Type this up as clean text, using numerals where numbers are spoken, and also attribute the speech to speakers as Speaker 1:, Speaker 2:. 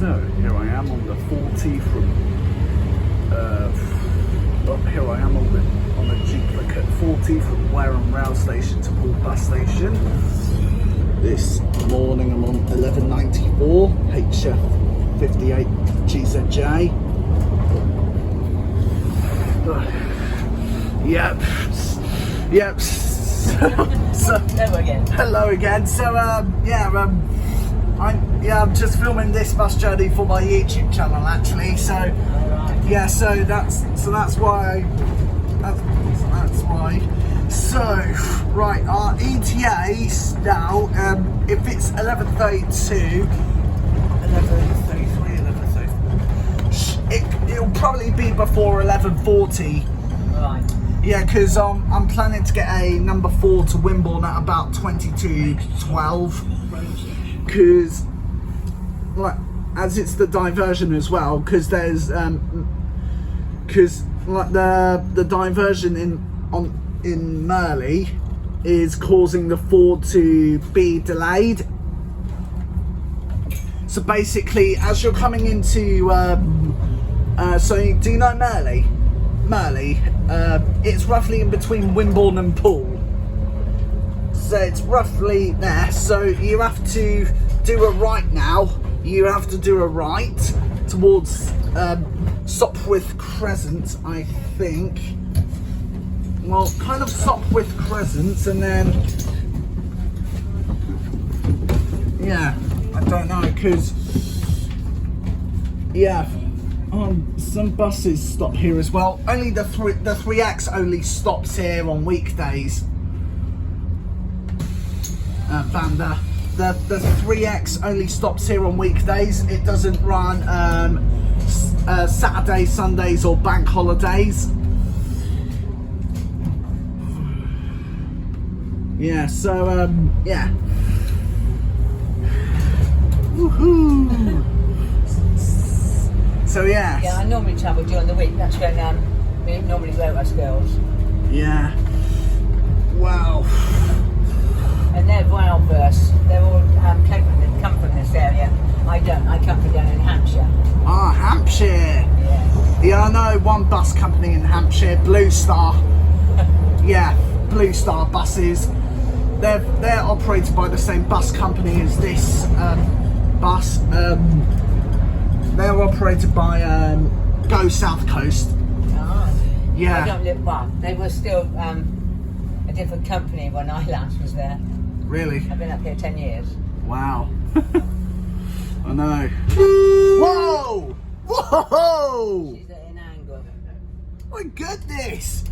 Speaker 1: So here I am on the 40 from here I am on a duplicate 40 from Wareham Rail Station to Poole Bus Station. This morning I'm on 1194 HF58 GZJ. Yep. So, hello again. So I'm just filming this bus journey for my YouTube channel actually. So yeah, so that's why. So right, our ETAs now. If it's 11:32, 11:33, 11:34, it'll probably be before 11:40.
Speaker 2: Right.
Speaker 1: Yeah, because I'm planning to get a number 4 to Wimborne at about 22:12. Because, like, as it's the diversion as well. Because there's, because like the diversion in Merley is causing the 4 to be delayed. So basically, as you're coming into, so do you know Merley? It's roughly in between Wimborne and Poole, so it's roughly there. So you have to do a right now. You have to do a right towards Sopwith Crescent, I think. Well, kind of Sopwith Crescent, and then yeah, I don't know, because yeah. Some buses stop here as well. Only the 3X only stops here on weekdays. Vanda, the 3X only stops here on weekdays. It doesn't run Saturdays, Sundays, or bank holidays. Yeah. So yeah. Woohoo! So yeah.
Speaker 2: Yeah, I normally travel during the week. That's when we normally go us girls.
Speaker 1: Yeah. Wow.
Speaker 2: And they're Morebus. They're all come from this area. I don't. I come from down in Hampshire.
Speaker 1: Ah, Hampshire.
Speaker 2: Yeah.
Speaker 1: Yeah, I know one bus company in Hampshire, Blue Star. Yeah, Blue Star buses. They're operated by the same bus company as this bus. They're operated by Go South Coast.
Speaker 2: Oh.
Speaker 1: Yeah.
Speaker 2: I don't live far. They were still a different company when I last was there.
Speaker 1: Really?
Speaker 2: I've been up here 10 years.
Speaker 1: Wow. I know. Whoa! Whoa!
Speaker 2: She's at an angle.
Speaker 1: My goodness!